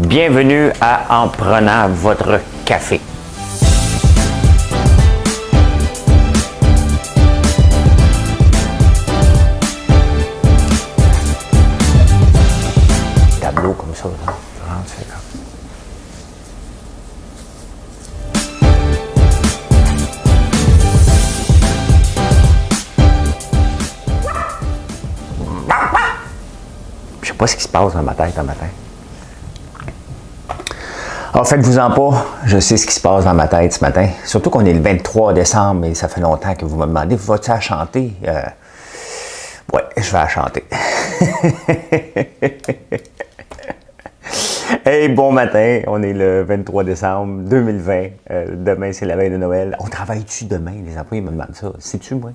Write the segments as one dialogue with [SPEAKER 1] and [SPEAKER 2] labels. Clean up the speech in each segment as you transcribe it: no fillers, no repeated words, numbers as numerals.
[SPEAKER 1] Bienvenue à En prenant votre café. Tableau comme ça, là. C'est là. Je sais pas ce qui se passe dans ma tête un matin. Alors, faites-vous-en pas, je sais ce qui se passe dans ma tête ce matin. Surtout qu'on est le 23 décembre et ça fait longtemps que vous me demandez, vas-tu à chanter? Ouais, je vais à chanter. Hey, bon matin, on est le 23 décembre 2020. Demain, c'est la veille de Noël. On travaille-tu demain? Les employés me demandent ça. Sais-tu, moi?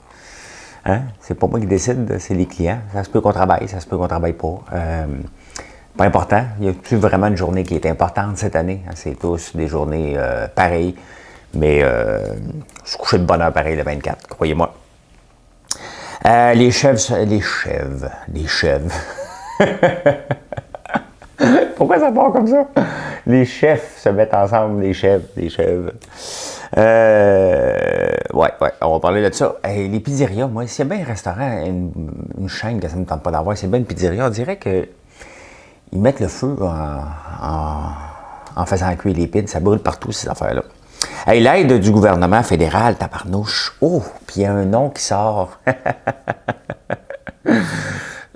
[SPEAKER 1] Hein? C'est pas moi qui décide, c'est les clients. Ça se peut qu'on travaille, ça se peut qu'on travaille pas. Pas important. Il y a plus vraiment une journée qui est importante cette année. C'est tous des journées pareilles. Mais je suis couché de bonne heure pareil le 24, croyez-moi. Les chèvres. Pourquoi ça part comme ça? Les chefs se mettent ensemble, les chèvres. Ouais, on va parler de ça. Hey, les pizzerias, moi, s'il y a bien un restaurant, une chaîne que ça ne me tente pas d'avoir, c'est bien une pizzeria, on dirait que ils mettent le feu en faisant cuire les pizzas. Ça brûle partout, ces affaires-là. Hey, l'aide du gouvernement fédéral, tabarnouche. Oh, puis il y a un nom qui sort.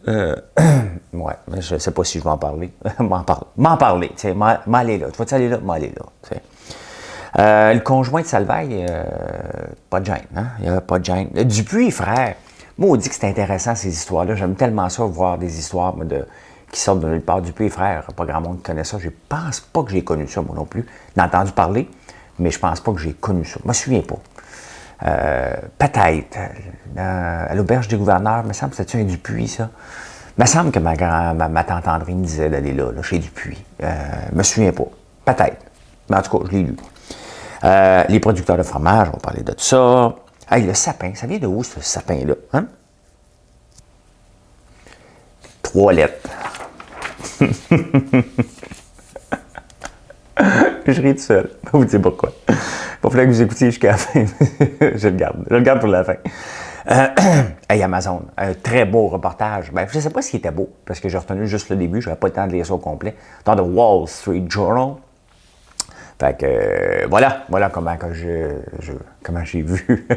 [SPEAKER 1] Ouais, je ne sais pas si je vais en parler. M'en parler, tu sais, m'aller là. Tu vas-tu aller là? M'aller là, tu sais. Le conjoint de Salvaille, pas de gêne, hein? Il n'y a pas de gêne. Dupuis, frère. Moi, on dit que c'est intéressant, ces histoires-là. J'aime tellement ça, voir des histoires qui sortent de nulle part. Dupuis, frère, pas grand monde qui connaît ça. Je pense pas que j'ai connu ça, moi non plus. J'ai entendu parler, mais je pense pas que j'ai connu ça. Je me souviens pas. Peut-être. À l'auberge des gouverneurs, me semble, c'était-tu un Dupuis, ça? Me semble que ma tante André me disait d'aller là, chez Dupuis. Me souviens pas. Peut-être. Mais en tout cas, je l'ai lu. Les producteurs de fromage, on va parler de ça. Hey, le sapin, ça vient de où, ce sapin-là? Hein? 3 lettres. Je ris tout seul. Je vais vous dire pourquoi. Il falloir que vous écoutiez jusqu'à la fin. Je le garde pour la fin. Hey, Amazon, un très beau reportage. Ben, je ne sais pas s'il était beau, parce que j'ai retenu juste le début. Je n'avais pas le temps de lire ça au complet. Dans le Wall Street Journal. Fait que, voilà comment j'ai vu.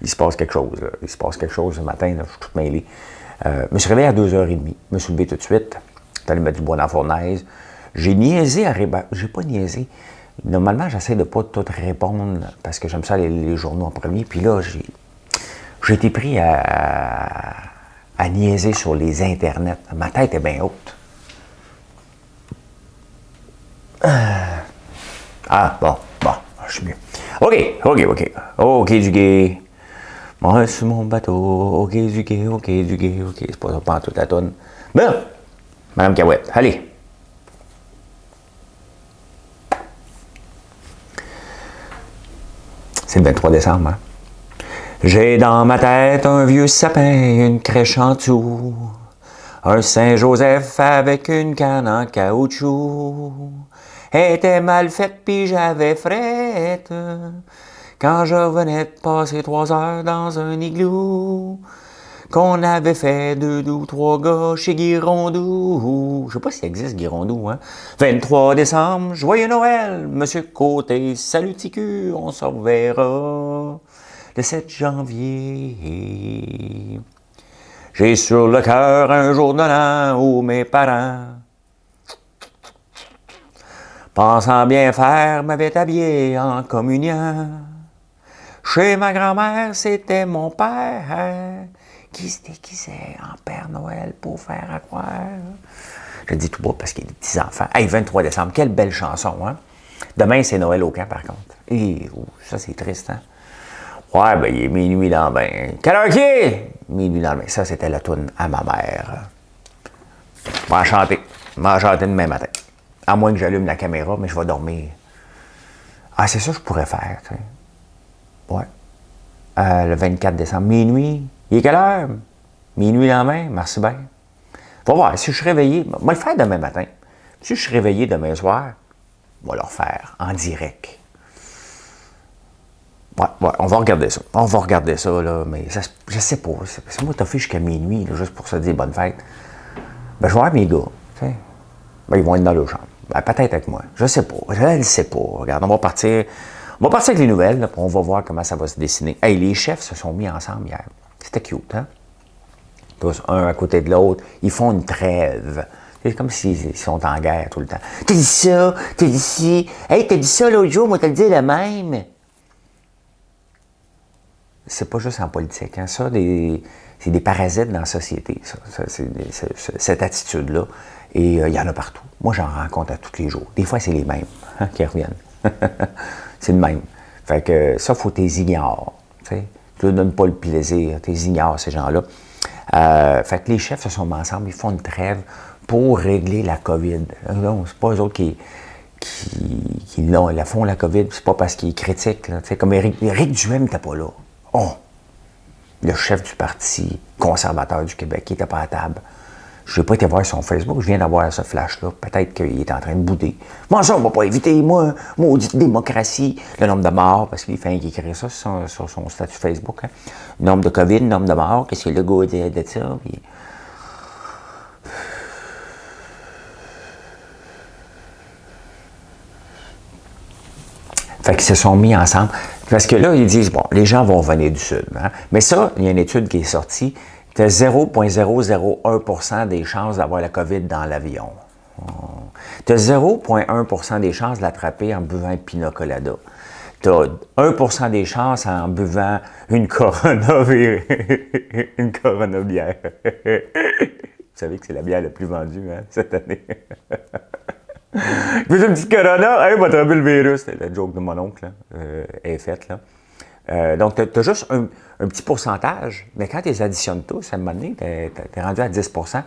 [SPEAKER 1] Il se passe quelque chose, là. Il se passe quelque chose ce matin, là. Je suis tout mêlé. Je me suis réveillé à 2h30. Je me suis levé tout de suite. Je suis allé mettre du bois dans la fournaise. J'ai niaisé j'ai pas niaisé. Normalement, j'essaie de pas tout répondre parce que j'aime ça les journaux en premier. Puis là, j'ai été pris à niaiser sur les internets. Ma tête est bien haute. Bon, je suis mieux. OK, du gay. Moi, sur mon bateau. OK, du gay. C'est pas ça, pas toute la tonne. Bon, Madame Cahouette, allez. C'est le 23 décembre, hein? J'ai dans ma tête un vieux sapin, une crèche en dessous, un Saint-Joseph avec une canne en caoutchouc. Elle était mal faite pis j'avais frette quand je venais de passer 3 heures dans un igloo qu'on avait fait 2 ou 3 gars chez Guirondou. Je sais pas s'il existe Guirondou, hein? 23 décembre, joyeux Noël, Monsieur Côté, salut TQ, on se reverra le 7 janvier. J'ai sur le cœur un jour de l'an où mes parents, pensant bien faire, m'avaient habillé en communion. Chez ma grand-mère, c'était mon père qui se déguisait en Père Noël pour faire à croire. Je le dis tout bas parce qu'il y a des petits-enfants. Hey, 23 décembre, quelle belle chanson, hein? Demain, c'est Noël au camp, par contre. Et ça, c'est triste, hein? Ouais, ben, il est minuit dans le bain. Quelle heure qu'il est? Minuit dans le bain. Ça, c'était la toune à ma mère. Je vais en chanter. Demain matin. À moins que j'allume la caméra, mais je vais dormir. Ah, c'est ça que je pourrais faire, tu sais. Ouais. Le 24 décembre, minuit. Il est quelle heure? Minuit dans la main, merci bien. Va voir, si je suis réveillé, moi le faire demain matin. Si je suis réveillé demain soir, on va le refaire en direct. Ouais, on va regarder ça. On va regarder ça, là, mais ça, je sais pas. C'est moi, t'as fait jusqu'à minuit, là, juste pour se dire bonne fête. Ben, je vais voir mes gars, tu sais. Ben, ils vont être dans leur chambre. Ben, peut-être avec moi. Je sais pas. Je ne sais pas. Regarde, on va partir avec les nouvelles, là, puis on va voir comment ça va se dessiner. Hey, les chefs se sont mis ensemble hier. C'était cute, hein? Tous un à côté de l'autre. Ils font une trêve. C'est comme s'ils sont en guerre tout le temps. T'as dit ça, t'as dit ci. Hey, t'as dit ça l'autre jour, moi, t'as dit le même. C'est pas juste en politique. Hein. Ça, c'est des parasites dans la société, ça. Cette attitude-là. Et il y en a partout. Moi, j'en rencontre à tous les jours. Des fois, c'est les mêmes qui reviennent. C'est le même. Fait que ça, il faut que tu les ignores. Tu ne leur donnes pas le plaisir. Tu les ignores, ces gens-là. Fait que les chefs se sont mis ensemble. Ils font une trêve pour régler la COVID. Non, c'est pas eux autres qui la font, la COVID. C'est pas parce qu'ils critiquent. Là. Comme Éric Duhem n'était pas là. Oh! Le chef du Parti conservateur du Québec, qui n'était pas à table. Je n'ai pas été voir son Facebook, je viens d'avoir ce flash-là. Peut-être qu'il est en train de bouder. Moi, ça, on ne va pas éviter, moi, maudite démocratie. Le nombre de morts, parce qu'il fait écrire ça sur son statut Facebook. Hein. Nombre de COVID, nombre de morts, qu'est-ce que le gars dit de ça? Puis... Fait qu'ils se sont mis ensemble. Parce que là, ils disent, bon, les gens vont venir du Sud. Hein? Mais ça, il y a une étude qui est sortie. Tu as 0,001% des chances d'avoir la COVID dans l'avion. Tu as 0,1% des chances de l'attraper en buvant un pina colada. Tu as 1% des chances en buvant une Corona bière. Vous savez que c'est la bière la plus vendue hein, cette année. Puis une petite Corona, hey, va attraper le virus. C'est la joke de mon oncle, là, est faite. Là. Donc, tu as juste un petit pourcentage, mais quand tu les additionnes tous, à un moment donné, tu es rendu à 10%.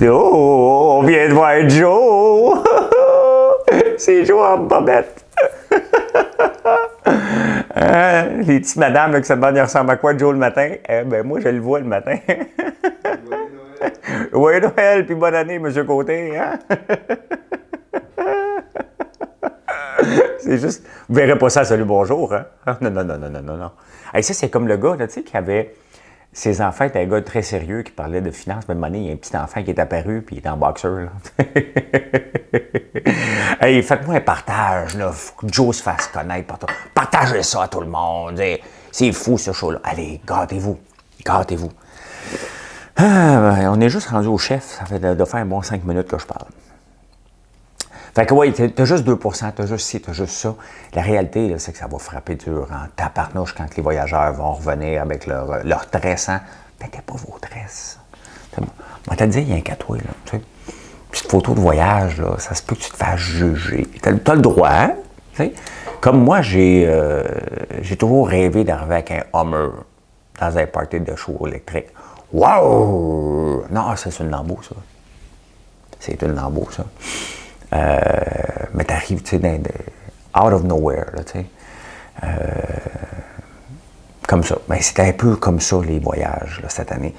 [SPEAKER 1] Oh, on vient de voir Joe! C'est Joe en bobette! Les petites madames là, qui se demandent, ils ressemblent à quoi Joe le matin? Ben moi, je le vois le matin. Oui, Noël, puis bonne année, M. Côté. Hein? C'est juste, vous verrez pas ça, salut, bonjour. Hein? Non. Hey, ça, c'est comme le gars, là, tu sais, qui avait ses enfants, était un gars très sérieux qui parlait de finances. Même année, il y a un petit enfant qui est apparu, puis il est en boxeur. Hey, faites-moi un partage, là. Faut que Joe se fasse connaître partout. Partagez ça à tout le monde. C'est fou, ce show-là. Allez, gâtez-vous. Gâtez-vous. On est juste rendu au chef. Ça fait de faire un bon 5 minutes que je parle. Fait que oui, t'as juste 2%, t'as juste ci, t'as juste ça. La réalité, c'est que ça va frapper dur en tabarnouche quand les voyageurs vont revenir avec leur tresse. Hein? Mettez pas vos tresses. Moi, t'as dit, il y a un qu'à toi, là. Tu sais. Petite photo de voyage, là, ça se peut que tu te fasses juger. T'as le droit, hein? Tu sais. Comme moi, j'ai toujours rêvé d'arriver avec un Hummer dans un party de show électrique. Wow! Non, c'est une Lambo, ça. C'est une Lambo, ça. Mais t'arrives, tu sais, out of nowhere, là, tu sais. Comme ça. Mais c'était un peu comme ça, les voyages, là, cette année.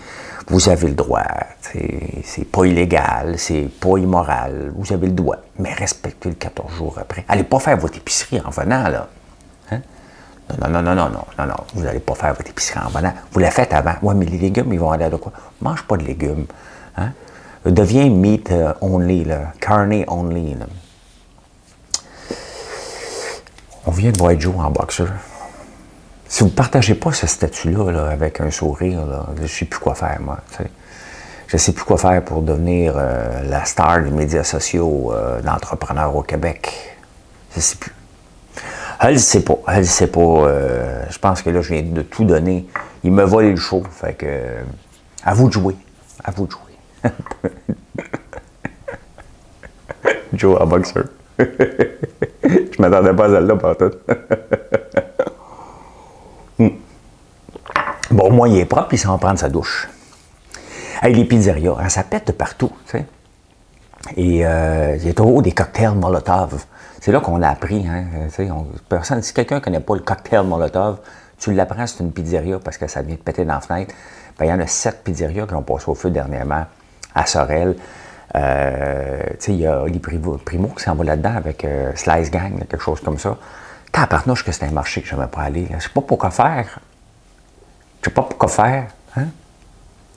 [SPEAKER 1] Vous avez le droit, c'est pas illégal, c'est pas immoral, vous avez le droit. Mais respectez le 14 jours après. Allez pas faire votre épicerie en venant, là. Hein? Non, vous n'allez pas faire votre épicerie en venant. Vous la faites avant. Ouais, mais les légumes, ils vont aller de quoi? Mange pas de légumes. Hein? Deviens meat only, là. Carne only, là. On vient de voir Joe en boxeur. Si vous ne partagez pas ce statut-là là, avec un sourire, là, je ne sais plus quoi faire, moi. T'sais. Je ne sais plus quoi faire pour devenir la star des médias sociaux d'entrepreneurs au Québec. Je ne sais plus. Elle ne sait pas. Je pense que là, je viens de tout donner. Il me vole le show. Fait que, à vous de jouer. À vous de jouer. Joe en boxeur. Je m'attendais pas à celle-là partout. Bon, moi, il est propre, il s'en prend sa douche. Hey, les pizzerias, hein, ça pète de partout, tu sais. Et il y a toujours des cocktails Molotov. C'est là qu'on a appris, hein, tu sais. Si quelqu'un ne connaît pas le cocktail Molotov, Tu l'apprends, c'est une pizzeria parce que ça vient de péter dans la fenêtre. Ben, il y en a 7 pizzerias qui ont passé au feu dernièrement à Sorel. Il y a les Primo qui s'en va là-dedans avec Slice Gang, quelque chose comme ça. Tabarnouche que c'est un marché que je n'aimais pas aller. Je ne sais pas pourquoi faire. Je ne sais pas pourquoi faire. Hein?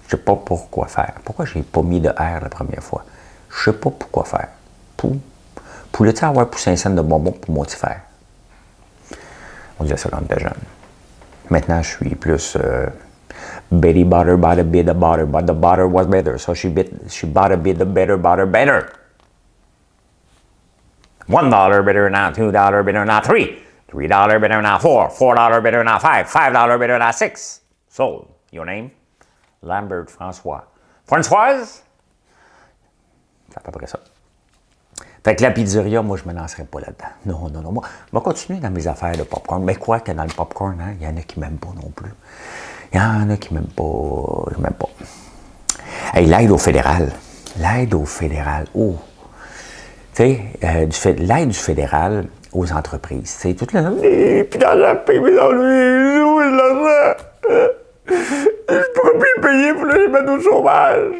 [SPEAKER 1] Je ne sais pas pourquoi faire. Pourquoi j'ai pas mis de R la première fois? Je ne sais pas pourquoi faire. Pouvais-tu avoir poussé un cent de bonbons pour moi faire? On disait ça quand on était jeune. Maintenant, je suis plus Betty butter bought a bit of butter, but the butter was better, so she bought a bit of better butter better. $1 better now, $2 better now, $3 better now, $4 better now, $5 better now, $6. Sold. Your name? Lambert François. Françoise? C'est à peu près ça. Fait que la pizzeria, moi, je ne me lancerai pas là-dedans. Non. Moi, je vais continuer dans mes affaires de popcorn. Mais quoi que dans le popcorn, hein, il y en a qui ne m'aiment pas non plus. Il y en a qui ne m'aiment pas. Hey, l'aide au fédéral. L'aide au fédéral. Oh! Tu sais, l'aide du fédéral aux entreprises. Tu sais, toute la... Puis dans la paix, mais dans lui, où est l'argent? Je ne pourrais plus payer pour les mettre au chômage.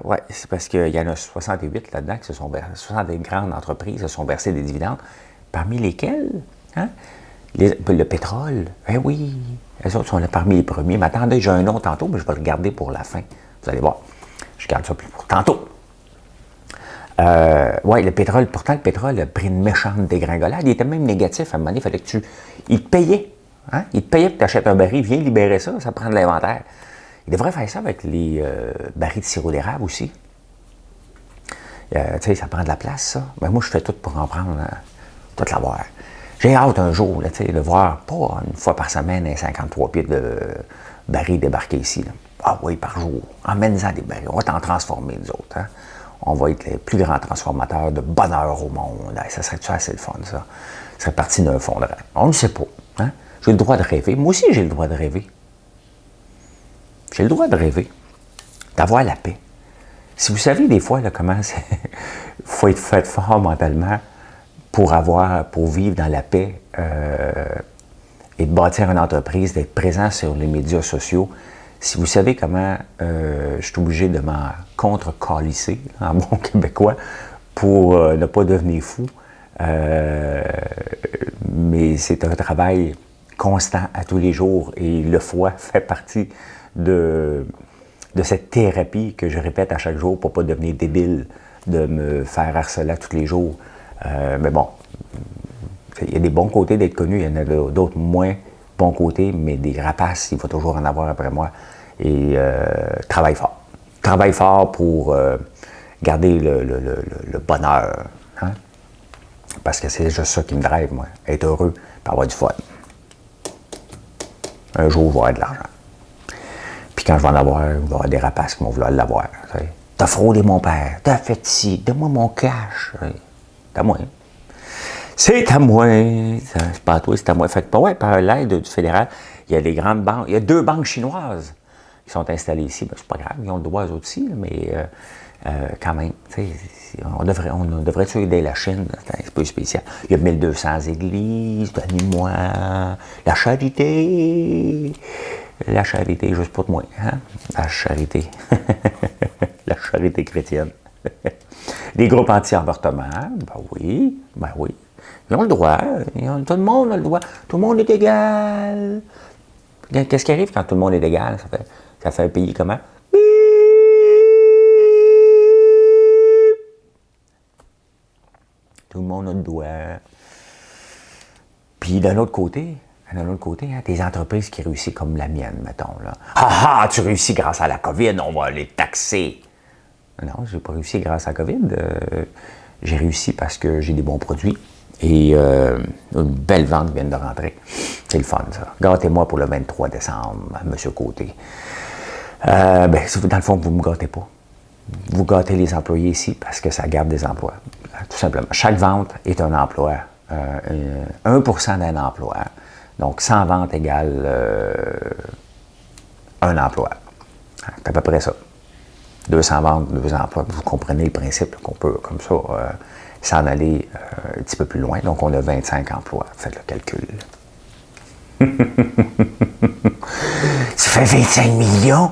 [SPEAKER 1] Oui, c'est parce qu'il y en a 68 là-dedans, 60 grandes entreprises se sont versées des dividendes, parmi lesquelles, hein, le pétrole. Eh oui, les autres sont là parmi les premiers. Mais attendez, j'ai un nom tantôt, mais je vais le garder pour la fin. Vous allez voir, je garde ça pour tantôt. Oui, le pétrole, pourtant le pétrole a pris une méchante dégringolade. Il était même négatif à un moment donné, il fallait que il te payait. Hein? Il te payait pour t'achètes un baril, viens libérer ça, ça prend de l'inventaire. Il devrait faire ça avec les barils de sirop d'érable aussi. Tu sais, ça prend de la place, ça. Ben, moi, je fais tout pour en prendre, tout l'avoir. J'ai hâte un jour, là, de voir, pas une fois par semaine, un 53 pieds de barils débarquer ici. Là. Ah oui, par jour. Emmène-en des barils. On va t'en transformer, nous autres. Hein? On va être les plus grands transformateurs de bonheur au monde. Ça serait-tu assez le fun, ça? Ça serait parti d'un fondement. On ne sait pas. Hein? J'ai le droit de rêver. Moi aussi, j'ai le droit de rêver. J'ai le droit de rêver, d'avoir la paix. Si vous savez des fois là, comment il faut être fait fort mentalement pour vivre dans la paix et de bâtir une entreprise, d'être présent sur les médias sociaux, si vous savez comment je suis obligé de m'en contre-calisser, en bon québécois, pour ne pas devenir fou, mais c'est un travail constant à tous les jours et le foie fait partie de cette thérapie que je répète à chaque jour pour ne pas devenir débile, de me faire harceler tous les jours. Mais bon, il y a des bons côtés d'être connu, il y en a d'autres moins bons côtés, mais des rapaces, il faut toujours en avoir après moi. Et travaille fort. Travaille fort pour garder le bonheur. Hein? Parce que c'est juste ça qui me drive, moi. Être heureux et avoir du fun. Un jour, je vais avoir de l'argent. Puis quand je vais en avoir, il va y avoir des rapaces qui vont vouloir l'avoir. T'as fraudé mon père, t'as fait ci, donne-moi mon cash. C'est à moi. C'est à moi. C'est pas à toi, c'est à moi. Fait que, ouais, par l'aide du fédéral, il y a les grandes banques. Il y a 2 banques chinoises qui sont installées ici. Ben, c'est pas grave, ils ont le droit eux aussi, mais quand même, on devrait aider la Chine. C'est un peu spécial. Il y a 1200 églises, donnez-moi la charité. La charité, juste pour moi. Hein? La charité. La charité chrétienne. Les groupes anti-avortement, ben oui. Ils ont le droit. Tout le monde a le droit. Tout le monde est égal. Qu'est-ce qui arrive quand tout le monde est égal? Ça fait un pays comment? Tout le monde a le droit. Puis d'un autre côté, hein, des entreprises qui réussissent comme la mienne, mettons. Là. Ah, tu réussis grâce à la COVID, on va les taxer. Non, je n'ai pas réussi grâce à la COVID. J'ai réussi parce que j'ai des bons produits et une belle vente vient de rentrer. C'est le fun, ça. Gâtez-moi pour le 23 décembre, M. Côté. Dans le fond, vous ne me gâtez pas. Vous gâtez les employés ici parce que ça garde des emplois. Tout simplement. Chaque vente est un emploi. 1% d'un emploi. Donc, 100 ventes égale un emploi. C'est à peu près ça. 200 ventes, 2 emplois. Vous comprenez le principe qu'on peut, comme ça, s'en aller un petit peu plus loin. Donc, on a 25 emplois. Faites le calcul. Tu fais 25 millions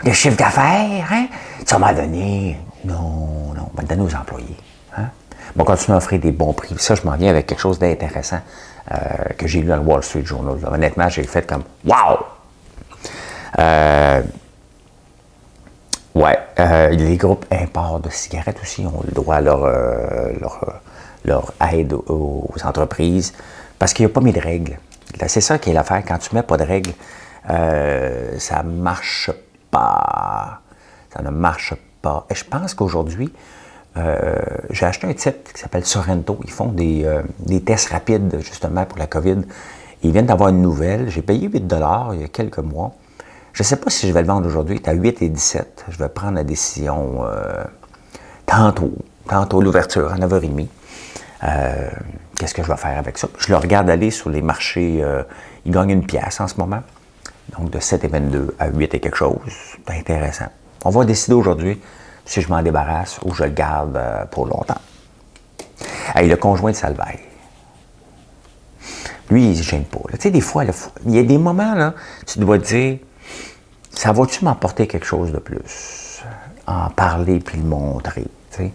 [SPEAKER 1] de chiffre d'affaires, hein? Tu vas m'en donner. Non, non, on va le donner aux employés. Hein? On va continuer à offrir des bons prix. Ça, je m'en viens avec quelque chose d'intéressant que j'ai lu dans le Wall Street Journal. Là. Honnêtement, j'ai fait comme wow! Les groupes imports de cigarettes aussi ont le droit à leur aide aux entreprises parce qu'il n'y a pas mis de règles. C'est ça qui est l'affaire. Quand tu ne mets pas de règles, ça ne marche pas. Ça ne marche pas. Et je pense qu'aujourd'hui, j'ai acheté un titre qui s'appelle Sorrento. Ils font des tests rapides, justement, pour la COVID. Ils viennent d'avoir une nouvelle. J'ai payé 8 $ il y a quelques mois. Je ne sais pas si je vais le vendre aujourd'hui. Il est à 8,17 $. Je vais prendre la décision tantôt l'ouverture à 9h30. Qu'est-ce que je vais faire avec ça? Je le regarde aller sur les marchés. Il gagne une pièce en ce moment. Donc, de 7,22 à 8 et quelque chose. C'est intéressant. On va décider aujourd'hui si je m'en débarrasse ou je le garde pour longtemps. Hey, le conjoint de Salvaille. Lui, il ne se gêne pas. Tu sais, des fois, il y a des moments, là, tu dois te dire, ça va-tu m'apporter quelque chose de plus? En parler puis le montrer, tu sais,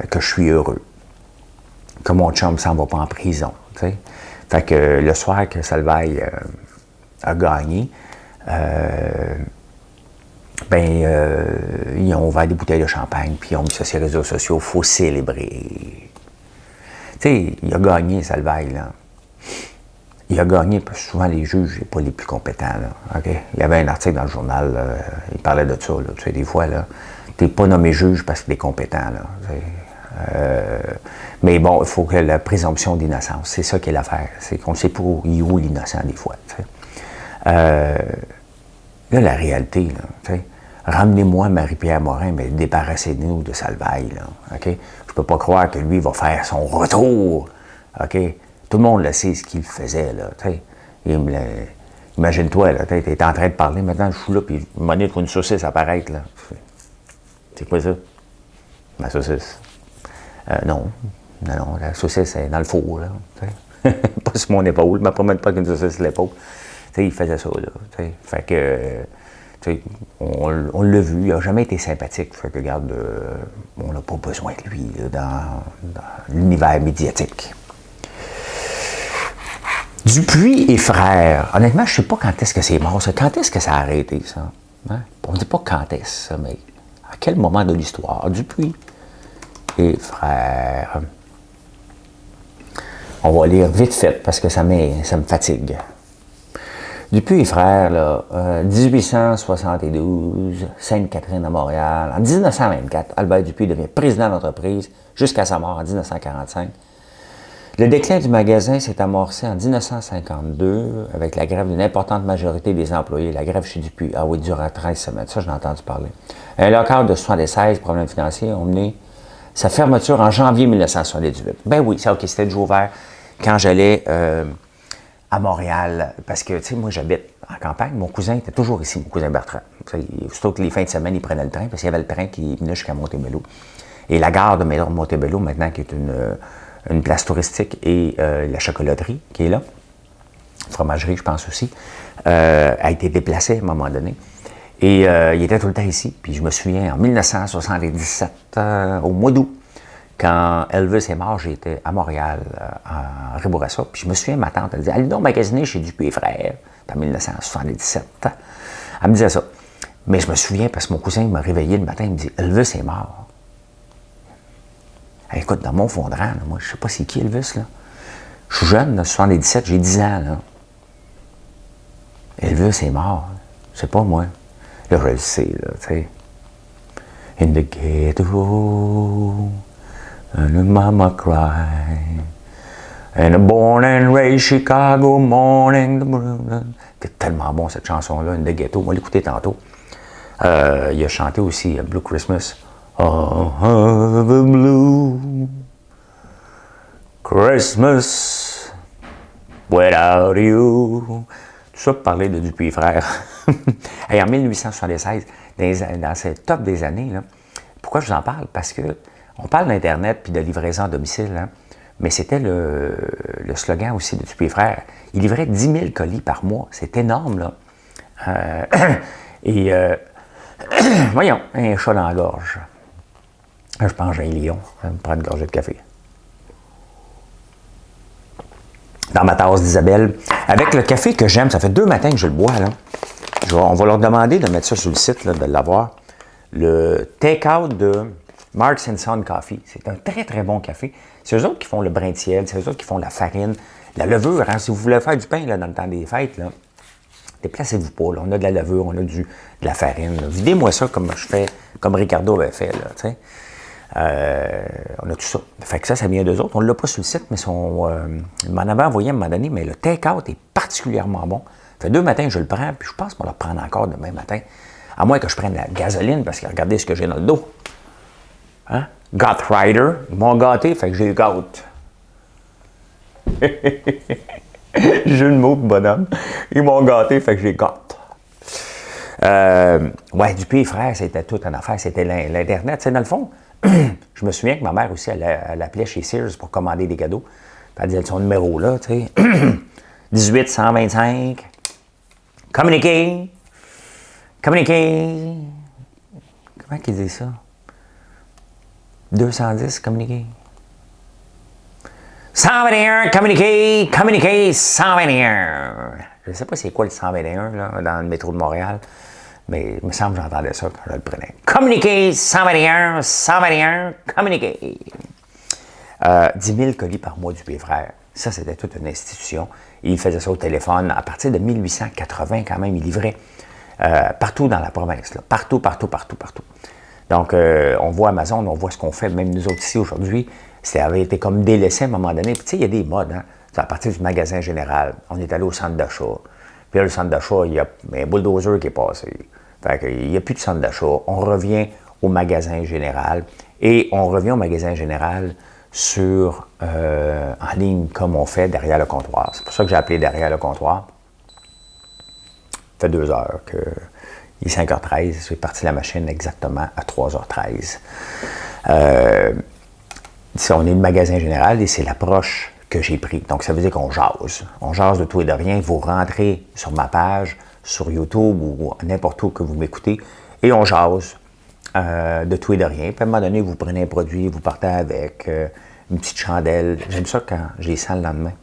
[SPEAKER 1] que je suis heureux. Que mon chum ne s'en va pas en prison, tu sais. Fait que le soir que Salvaille a gagné, ils ont ouvert des bouteilles de champagne, puis ils ont mis ça sur les réseaux sociaux, il faut célébrer. Tu sais, il a gagné, Salvaille, là. Il a gagné, parce que souvent les juges, c'est pas les plus compétents, là. OK? Il y avait un article dans le journal, là, il parlait de ça, là. Tu sais, des fois, là, t'es pas nommé juge parce que t'es compétent, là. Mais bon, il faut que la présomption d'innocence, c'est ça qui est l'affaire. C'est qu'on ne sait pas où l'innocent, des fois, tu sais. Là, la réalité, là, tu sais, ramenez-moi Marie-Pierre Morin, mais débarrassez-nous de Salvaille, là, OK? Je peux pas croire que lui va faire son retour, OK? Tout le monde le sait ce qu'il faisait, là, tu sais. Imagine-toi, là, tu es en train de parler, maintenant je suis là, puis il m'a donné une saucisse apparaître, là. C'est quoi ça? Ma saucisse. Non, la saucisse est dans le four, là, tu sais. Pas sur mon épaule, ne me promène pas qu'une saucisse sur l'épaule. Tu sais, il faisait ça, là, tu sais. Fait que, tu sais, on l'a vu, il n'a jamais été sympathique. Fait que, regarde, on n'a pas besoin de lui là, dans l'univers médiatique. Dupuis et frères. Honnêtement, je ne sais pas quand est-ce que c'est mort, ça. Quand est-ce que ça a arrêté, ça? Hein? On ne dit pas quand est-ce, mais à quel moment de l'histoire? Dupuis et frères. On va lire vite fait parce que ça me fatigue. Dupuis et frères, là, 1872, Sainte-Catherine à Montréal. En 1924, Albert Dupuis devient président de l'entreprise jusqu'à sa mort en 1945. Le déclin du magasin s'est amorcé en 1952 avec la grève d'une importante majorité des employés, la grève chez Dupuis. Ah oui, durant 13 semaines, ça, j'en ai entendu parler. Un local de 76 problèmes financiers ont mené sa fermeture en janvier 1978. Ben oui, ça, OK, c'était déjà ouvert quand j'allais à Montréal, parce que, tu sais, moi, j'habite en campagne. Mon cousin était toujours ici, mon cousin Bertrand. Surtout que les fins de semaine, il prenait le train, parce qu'il y avait le train qui venait jusqu'à Montebello. Et la gare de Montebello, maintenant, qui est une place touristique, et la chocolaterie qui est là, fromagerie, je pense aussi, a été déplacée à un moment donné. Et il était tout le temps ici. Puis je me souviens, en 1977, au mois d'août, quand Elvis est mort, j'étais à Montréal, à Ribourassa. Puis je me souviens, ma tante, elle disait « Allez donc magasiner chez Dupuis et frères », en 1977. Elle me disait ça. Mais je me souviens, parce que mon cousin m'a réveillé le matin, il me dit « Elvis est mort ». Écoute, dans mon fondran, là, moi, je sais pas c'est qui Elvis, là. Je suis jeune, là, 77, j'ai 10 ans, là. Elvis est mort. Je sais pas, moi. Là, je le sais, là, tu sais. In the ghetto, and the mama cry, and a born and raised Chicago morning. C'était tellement bon, cette chanson-là, In the ghetto. On va l'écouter tantôt. Il a chanté aussi Blue Christmas. Oh, have a blue Christmas without you. Tout ça pour parler de Dupuis et frères. Et en 1876, dans ce top des années, là, pourquoi je vous en parle? Parce que on parle d'Internet puis de livraison à domicile. Hein? Mais c'était le slogan aussi de Dupuis Frères. Il livrait 10 000 colis par mois. C'est énorme, là. Voyons, un chat dans la gorge. Je pense que j'ai un lion. Ça me prend une gorgée de café. Dans ma tasse d'Isabelle. Avec le café que j'aime, ça fait 2 matins que je le bois, là. On va leur demander de mettre ça sur le site, là, de l'avoir. Le take-out de Marks Son Coffee. C'est un très, très bon café. C'est eux autres qui font le brin de ciel, c'est eux autres qui font la farine, la levure. Hein, si vous voulez faire du pain là, dans le temps des fêtes, là, déplacez-vous pas. Là. On a de la levure, on a de la farine. Là. Videz-moi ça comme je fais, comme Ricardo avait fait. Là, on a tout ça. Fait que ça vient d'eux autres. On ne l'a pas sur le site, mais ils m'en avaient envoyé à un moment donné, mais le take-out est particulièrement bon. Ça fait 2 matins que je le prends, puis je pense qu'on va le prendre encore demain matin. À moins que je prenne la gasoline, parce que regardez ce que j'ai dans le dos. Hein? Goth Rider, ils m'ont gâté, fait que j'ai eu goût. Jeu de mots de bonhomme. Ils m'ont gâté, fait que j'ai goût. Ouais, Dupuis Frères, c'était tout en affaire, c'était l'Internet. Tu sais, dans le fond, je me souviens que ma mère aussi, elle appelait chez Sears pour commander des cadeaux. Elle disait son numéro là, tu sais. 18 125. Communiquer. Communiquer. Comment qu'ils disent ça? 210, communiquer. 121, communiquer, communiquer, 121. Je ne sais pas c'est quoi le 121 là, dans le métro de Montréal, mais il me semble que j'entendais ça quand je le prenais. Communiquer, 121, 121, communiquer. 10 000 colis par mois du Frères. Ça, c'était toute une institution. Il faisait ça au téléphone. À partir de 1880, quand même, il livrait partout dans la province. Là. Partout. Donc, on voit Amazon, on voit ce qu'on fait, même nous autres ici aujourd'hui. Ça avait été comme délaissé à un moment donné. Puis, tu sais, il y a des modes. Hein? C'est à partir du magasin général. On est allé au centre d'achat. Puis là, le centre d'achat, il y a un bulldozer qui est passé. Fait qu'il n'y a plus de centre d'achat. On revient au magasin général. Et on revient au magasin général en ligne, comme on fait derrière le comptoir. C'est pour ça que j'ai appelé derrière le comptoir. Ça fait 2 heures que... Il est 5h13, j'ai parti la machine exactement à 3h13. On est le magasin général et c'est l'approche que j'ai prise. Donc, ça veut dire qu'on jase. On jase de tout et de rien. Vous rentrez sur ma page, sur YouTube ou n'importe où que vous m'écoutez et on jase de tout et de rien. Puis à un moment donné, vous prenez un produit, vous partez avec une petite chandelle. J'aime ça quand j'ai sens le lendemain.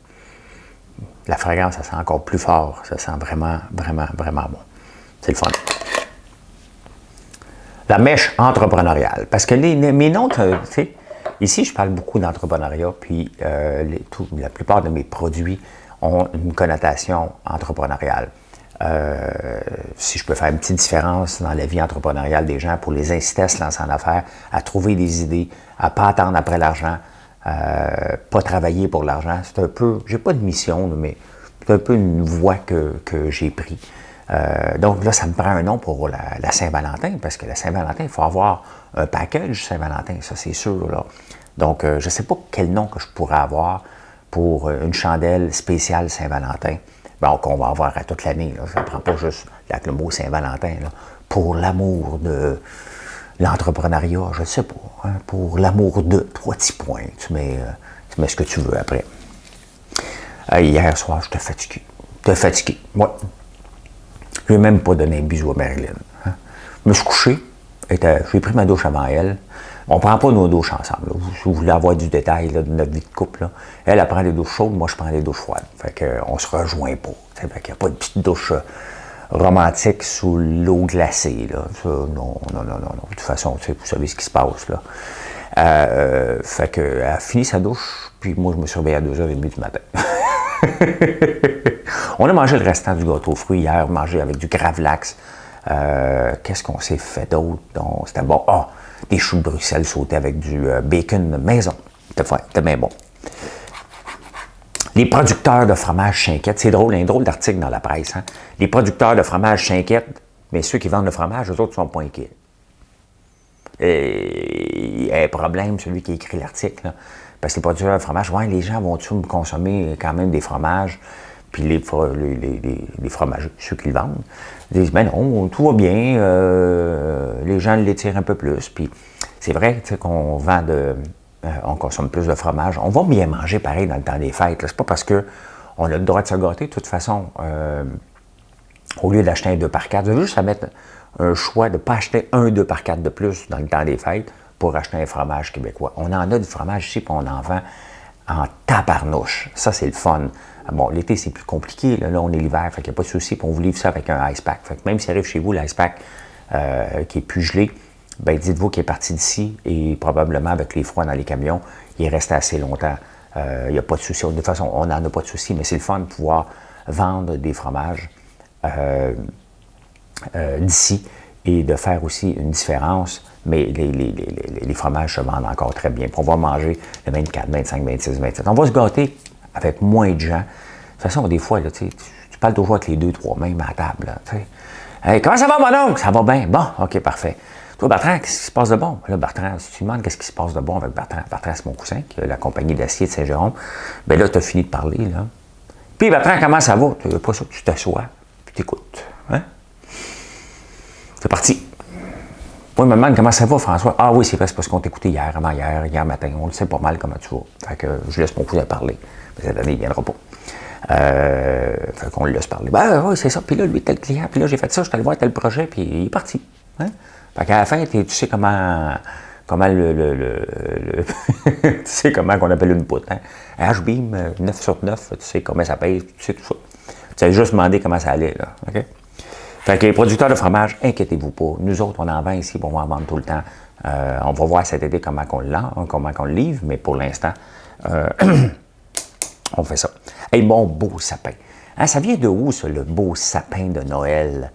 [SPEAKER 1] La fragrance, ça sent encore plus fort. Ça sent vraiment, vraiment, vraiment bon. C'est le fun. La mèche entrepreneuriale. Parce que mes noms, tu sais, ici, je parle beaucoup d'entrepreneuriat, puis la plupart de mes produits ont une connotation entrepreneuriale. Si je peux faire une petite différence dans la vie entrepreneuriale des gens pour les inciter à se lancer en affaires, à trouver des idées, à ne pas attendre après l'argent, pas travailler pour l'argent, c'est un peu, j'ai pas de mission, mais c'est un peu une voie que j'ai prise. Donc là, ça me prend un nom pour la Saint-Valentin, parce que la Saint-Valentin, il faut avoir un package Saint-Valentin, ça c'est sûr. Là. Donc, je ne sais pas quel nom que je pourrais avoir pour une chandelle spéciale Saint-Valentin. Bon, qu'on va avoir à toute l'année. Là. Ça ne prend pas juste le mot Saint-Valentin. Là. Pour l'amour de l'entrepreneuriat, je ne sais pas. Hein, pour l'amour de 3 petits points. Tu mets ce que tu veux après. Hier soir, je t'ai fatigué. Ouais. Je n'ai même pas donné un bisou à Marilyn. Hein. Je me suis couché, j'ai pris ma douche avant elle. On ne prend pas nos douches ensemble. Là. Si vous voulez avoir du détail là, de notre vie de couple, là. Elle prend des douches chaudes, moi je prends des douches froides. Fait qu'on ne se rejoint pas. Fait qu'il n'y a pas de petite douche romantique sous l'eau glacée. Là. Ça, non. De toute façon, vous savez ce qui se passe. Là. Fait qu'elle a fini sa douche, puis moi je me suis réveillé à 2h30 du matin. On a mangé le restant du gâteau aux fruits hier, mangé avec du gravlax. Qu'est-ce qu'on s'est fait d'autre? C'était bon. Des choux de Bruxelles sautés avec du bacon maison. C'était bien bon. Les producteurs de fromage Chinquette, c'est drôle, il y a un drôle d'article dans la presse. Hein? Les producteurs de fromage Chinquette, mais ceux qui vendent le fromage, eux autres ne sont pas inquiets. Il y a un problème, celui qui a écrit l'article. Là. Parce que les producteurs de fromage, ouais, les gens vont-tu consommer quand même des fromages? Puis les fromagers, ceux qui le vendent, disent, ben non, tout va bien, les gens l'étirent un peu plus. Puis c'est vrai qu'on vend on consomme plus de fromage. On va bien manger pareil dans le temps des fêtes. C'est pas parce qu'on a le droit de se gâter. De toute façon, au lieu d'acheter un 2 par 4, vous avez juste à mettre un choix de ne pas acheter un 2 par 4 de plus dans le temps des fêtes pour acheter un fromage québécois. On en a du fromage ici, puis on en vend en tabarnouche. Ça, c'est le fun. Bon, l'été, c'est plus compliqué. Là, on est l'hiver, fait qu'il n'y a pas de souci, puis on vous livre ça avec un ice pack. Fait que même s'il arrive chez vous, l'ice pack qui est plus gelé, ben dites-vous qu'il est parti d'ici et probablement avec les froids dans les camions, il est resté assez longtemps. Il n'y a pas de souci. De toute façon, on n'en a pas de souci, mais c'est le fun de pouvoir vendre des fromages d'ici et de faire aussi une différence. Mais les fromages se vendent encore très bien. Puis on va manger le 24, 25, 26, 27. On va se gâter avec moins de gens. De toute façon, des fois, là, tu parles toujours avec les 2-3 mêmes à la table. Là, hey, comment ça va, mon oncle? Ça va bien. Bon, OK, parfait. Toi, Bertrand, qu'est-ce qui se passe de bon? Là, Bertrand, si tu demandes qu'est-ce qui se passe de bon avec Bertrand, Bertrand, c'est mon cousin, qui a la compagnie d'acier de Saint-Jérôme. Bien là, tu as fini de parler, là. Puis, Bertrand, comment ça va? Tu n'as pas ça que tu t'assois, puis t'écoutes. Hein? C'est parti. Moi, il me demande comment ça va, François. Ah oui, c'est vrai, c'est parce qu'on t'écoutait hier, avant-hier, hier matin. On le sait pas mal comment tu vas. Fait que je laisse mon cousin parler. Cette année, il ne viendra pas. Fait qu'on le laisse parler. Ben oui, c'est ça. Puis là, lui, tel client. Puis là, j'ai fait ça, je suis allé voir tel projet, puis il est parti. Hein? Fait qu'à la fin, tu sais comment tu sais comment on appelle une poutre. Hein? H-Beam, 9 sur 9, tu sais comment ça pèse, tu sais tout ça. Tu as juste demandé comment ça allait, là. OK? Fait que les producteurs de fromage, inquiétez-vous pas. Nous autres, on en vend ici, on va en vendre tout le temps. On va voir cet été comment on le livre, mais pour l'instant, on fait ça. Hey, mon beau sapin. Hein, ça vient de où, ça, le beau sapin de Noël?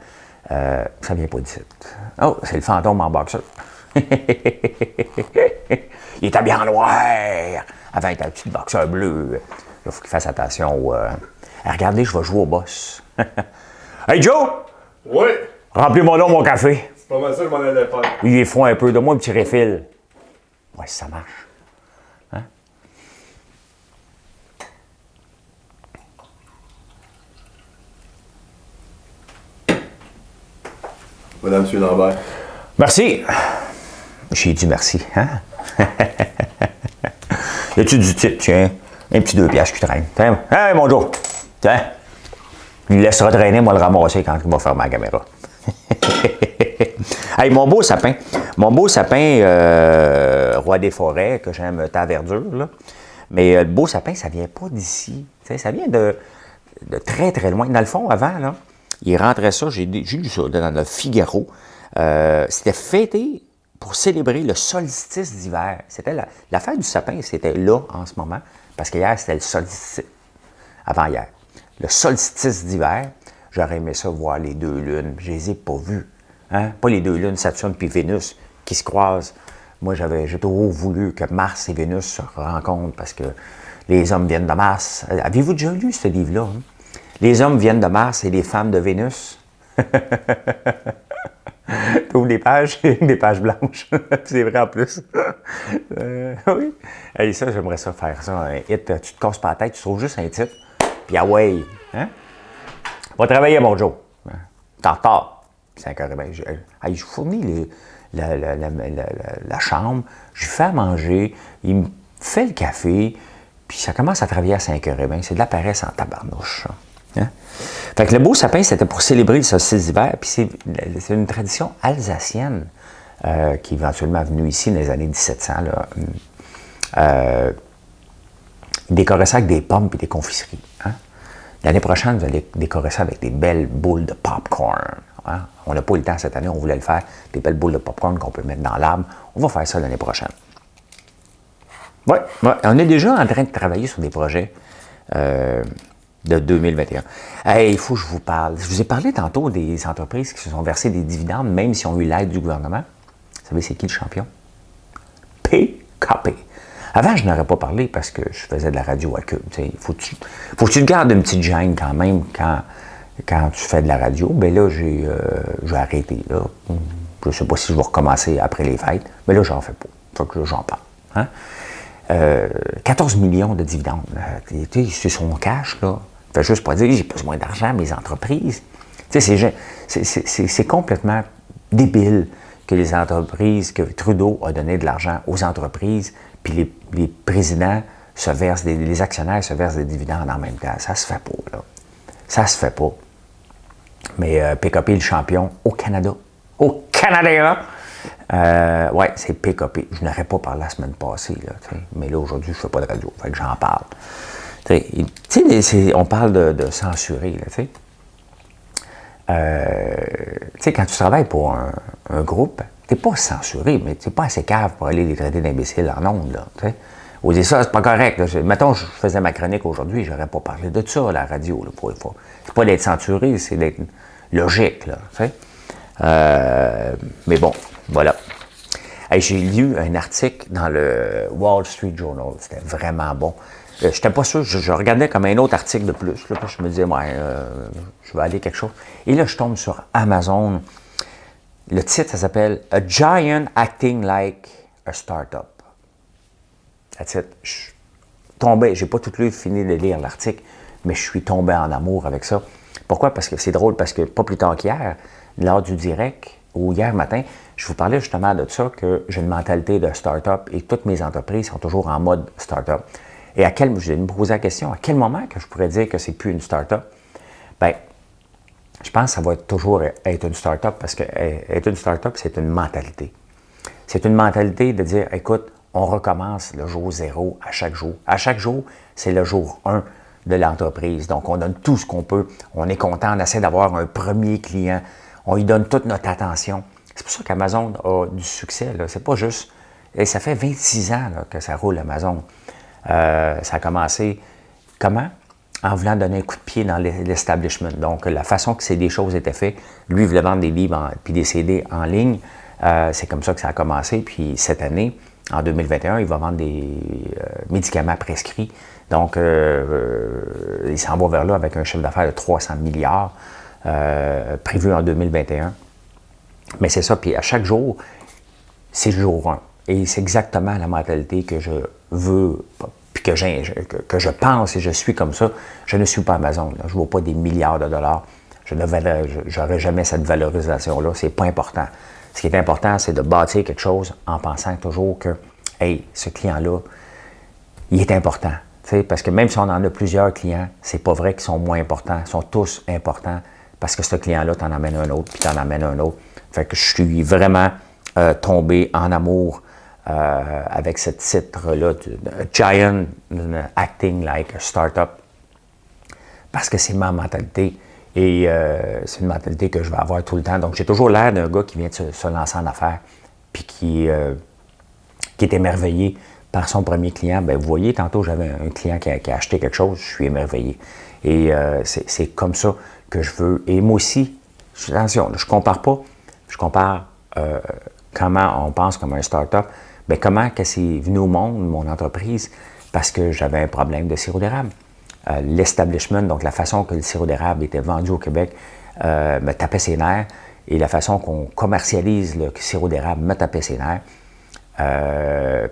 [SPEAKER 1] Ça vient pas d'ici. Oh, c'est le fantôme en boxeur. Il est habillé en noir. Avant, il était un petit boxeur bleu. Il faut qu'il fasse attention. Regardez, je vais jouer au boss. Hey, Joe!
[SPEAKER 2] Oui!
[SPEAKER 1] Remplis-moi donc mon café.
[SPEAKER 2] C'est pas mal ça que je m'en allais faire.
[SPEAKER 1] Il est froid un peu. Donne-moi un petit refill. Ouais, ça marche. Hein?
[SPEAKER 2] Madame, M. Lambert.
[SPEAKER 1] Merci. J'ai dit merci. Hein? Y a-tu du titre? Tiens, un petit 2 piastres qui traîne. Tiens, hey, mon Joe. Tiens. Il laissera traîner, moi le ramasser quand il va faire ma caméra. Hey, mon beau sapin, roi des forêts, que j'aime ta verdure, là. Mais le beau sapin, ça vient pas d'ici. Ça vient de très, très loin. Dans le fond, avant, là, il rentrait ça, j'ai lu ça dans le Figaro. C'était fêté pour célébrer le solstice d'hiver. C'était la fête du sapin, c'était là en ce moment, parce qu'hier, c'était le solstice. Avant hier. Le solstice d'hiver, j'aurais aimé ça voir les deux lunes. Je les ai pas vues. Hein? Pas les deux lunes, Saturne puis Vénus, qui se croisent. Moi, j'ai toujours voulu que Mars et Vénus se rencontrent parce que les hommes viennent de Mars. Avez-vous déjà lu ce livre-là? Hein? Les hommes viennent de Mars et les femmes de Vénus. Tu ouvres des pages blanches. C'est vrai en plus. Oui. Et ça, j'aimerais ça faire ça. Un hit, tu te casses pas la tête, tu trouves juste un titre. Puis ah ouais, hein? Va travailler, mon Joe. T'es en retard. 5h30. Je fournis la chambre, je lui fais à manger, il me fait le café, puis ça commence à travailler à 5h30. C'est de la paresse en tabarnouche. Hein? Fait que le beau sapin, c'était pour célébrer le solstice d'hiver, puis c'est une tradition alsacienne qui est éventuellement venue ici dans les années 1700. Là. Ils décoraient ça avec des pommes et des confiseries. Hein? L'année prochaine, vous allez décorer ça avec des belles boules de popcorn. Hein? On n'a pas eu le temps cette année, on voulait le faire. Des belles boules de popcorn qu'on peut mettre dans l'arbre. On va faire ça l'année prochaine. Oui, on est déjà en train de travailler sur des projets de 2021. Hey, il faut que je vous parle. Je vous ai parlé tantôt des entreprises qui se sont versées des dividendes, même si on a eu l'aide du gouvernement. Vous savez, c'est qui le champion? PKP. Avant, je n'aurais pas parlé parce que je faisais de la radio à Cube. Faut que tu te gardes une petite gêne quand même quand tu fais de la radio. Bien là, j'ai arrêté. Là. Je ne sais pas si je vais recommencer après les fêtes, mais là, j'en fais pas. Faut que j'en parle. Hein? 14 millions de dividendes. C'est son cash, là. Fait juste pas dire, j'ai besoin d'argent, mes entreprises. C'est complètement débile que les entreprises, que Trudeau a donné de l'argent aux entreprises, puis les présidents se versent, les actionnaires se versent des dividendes en même temps. Ça se fait pas, là. Ça se fait pas. Mais PKP est le champion au Canada. Au Canada! Ouais, c'est PKP. Je n'aurais pas parlé la semaine passée, là, mais là, aujourd'hui, je ne fais pas de radio, fait que j'en parle. Tu sais, on parle de censurer, là, tu sais. Quand tu travailles pour un groupe, tu n'es pas censuré, mais tu n'es pas assez cave pour aller les traiter d'imbéciles en ondes, là, tu sais. Ou dire ça, c'est pas correct. Là. Mettons, je faisais ma chronique aujourd'hui, j'aurais pas parlé de ça à la radio. C'est pas d'être censuré, c'est d'être logique, là, tu sais. Mais bon, voilà. Hey, j'ai lu un article dans le Wall Street Journal. C'était vraiment bon. J'étais pas sûr, je regardais comme un autre article de plus. Là, puis je me disais, ouais, je vais aller quelque chose. Et là, je tombe sur Amazon. Le titre, ça s'appelle « A Giant Acting Like a Startup ». That's it. Je suis tombé, j'ai pas tout lu fini de lire l'article, mais je suis tombé en amour avec ça. Pourquoi? Parce que c'est drôle, parce que pas plus tard qu'hier, lors du direct, ou hier matin, je vous parlais justement de ça, que j'ai une mentalité de start-up et toutes mes entreprises sont toujours en mode start-up. Et je me posais la question, à quel moment que je pourrais dire que c'est plus une start-up? Bien, je pense que ça va toujours être une start-up parce que être une start-up, c'est une mentalité. C'est une mentalité de dire, écoute, on recommence le jour 0 à chaque jour. À chaque jour, c'est le jour 1 de l'entreprise. Donc, on donne tout ce qu'on peut. On est content, on essaie d'avoir un premier client. On lui donne toute notre attention. C'est pour ça qu'Amazon a du succès. C'est pas juste... Et ça fait 26 ans là, que ça roule, Amazon. Ça a commencé comment? En voulant donner un coup de pied dans l'establishment. Donc, la façon que des choses étaient faites, lui, il voulait vendre des livres puis des CD en ligne. C'est comme ça que ça a commencé. Puis cette année, en 2021, il va vendre des médicaments prescrits. Donc, il s'en va vers là avec un chiffre d'affaires de 300 milliards prévu en 2021. Mais c'est ça. Puis à chaque jour, c'est le jour 1. Et c'est exactement la mentalité que je veux, puis que je pense et je suis comme ça. Je ne suis pas Amazon. Là. Je ne vaux pas des milliards de dollars. Je n'aurai jamais cette valorisation-là. C'est pas important. Ce qui est important, c'est de bâtir quelque chose en pensant toujours que, hey, ce client-là, il est important. T'sais, parce que même si on en a plusieurs clients, c'est pas vrai qu'ils sont moins importants. Ils sont tous importants parce que ce client-là, t'en amène un autre, puis t'en amène un autre. Fait que je suis vraiment tombé en amour avec ce titre-là, Giant Acting Like a Startup, parce que c'est ma mentalité. Et c'est une mentalité que je vais avoir tout le temps. Donc, j'ai toujours l'air d'un gars qui vient de se lancer en affaires, puis qui est émerveillé par son premier client. Bien, vous voyez, tantôt, j'avais un client qui a acheté quelque chose, je suis émerveillé. Et c'est comme ça que je veux. Et moi aussi, attention, je ne compare pas, je compare comment on pense comme un start-up. Bien, comment que c'est venu au monde, mon entreprise, parce que j'avais un problème de sirop d'érable. L'establishment, donc la façon que le sirop d'érable était vendu au Québec, me tapait ses nerfs. Et la façon qu'on commercialise le sirop d'érable me tapait ses nerfs.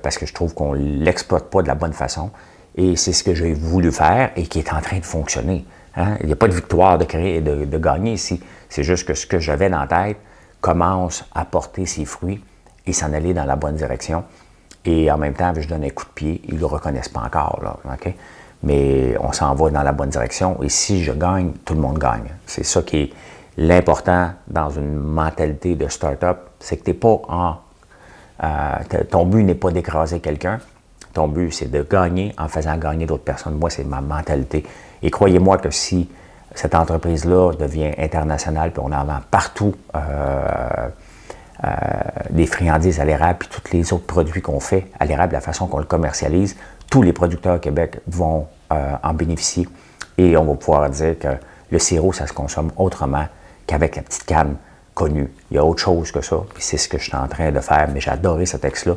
[SPEAKER 1] Parce que je trouve qu'on ne l'exploite pas de la bonne façon. Et c'est ce que j'ai voulu faire et qui est en train de fonctionner. Hein? Il n'y a pas de victoire de gagner ici. C'est juste que ce que j'avais dans la tête commence à porter ses fruits et s'en aller dans la bonne direction. Et en même temps, je donne un coup de pied. Ils ne le reconnaissent pas encore. Là, okay? Mais on s'en va dans la bonne direction. Et si je gagne, tout le monde gagne. C'est ça qui est l'important dans une mentalité de start-up. C'est que tu n'es pas ton but n'est pas d'écraser quelqu'un. Ton but, c'est de gagner en faisant gagner d'autres personnes. Moi, c'est ma mentalité. Et croyez-moi que si cette entreprise-là devient internationale, puis on en vend partout des friandises à l'érable, puis tous les autres produits qu'on fait à l'érable, la façon qu'on le commercialise, tous les producteurs au Québec vont en bénéficier. Et on va pouvoir dire que le sirop, ça se consomme autrement qu'avec la petite canne connue. Il y a autre chose que ça, puis c'est ce que je suis en train de faire. Mais j'ai adoré ce texte-là.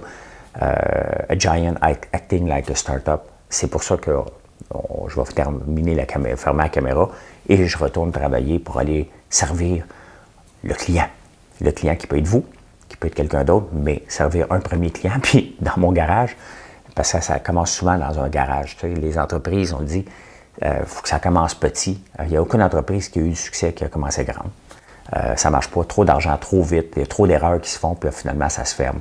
[SPEAKER 1] A Giant Acting Like a Startup. C'est pour ça que je vais fermer la caméra et je retourne travailler pour aller servir le client. Le client qui peut être vous, qui peut être quelqu'un d'autre, mais servir un premier client, puis dans mon garage, parce que ça commence souvent dans un garage. Tu sais, les entreprises, on dit, faut que ça commence petit. Il n'y a aucune entreprise qui a eu du succès qui a commencé grande. Ça ne marche pas. Trop d'argent, trop vite. Il y a trop d'erreurs qui se font, puis là, finalement, ça se ferme.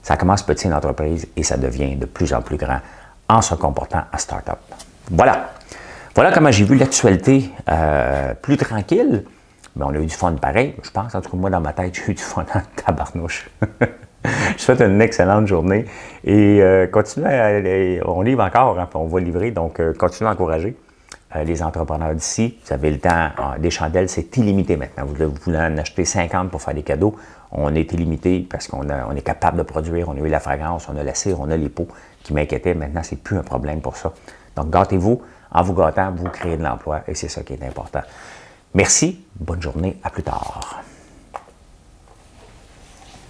[SPEAKER 1] Ça commence petit une entreprise et ça devient de plus en plus grand en se comportant en start-up. Voilà. Voilà comment j'ai vu l'actualité plus tranquille. Mais on a eu du fun pareil. Je pense, en tout cas, moi, dans ma tête, j'ai eu du fun en tabarnouche. Je vous souhaite une excellente journée et continuez on livre encore, hein, on va livrer, donc continuez à encourager les entrepreneurs d'ici. Vous avez le temps, des chandelles, c'est illimité maintenant. Vous voulez en acheter 50 pour faire des cadeaux, on est illimité parce qu'on est capable de produire, on a eu la fragrance, on a la cire, on a les pots qui m'inquiétaient. Maintenant, c'est plus un problème pour ça. Donc, gâtez-vous. En vous gâtant, vous créez de l'emploi et c'est ça qui est important. Merci, bonne journée, à plus tard.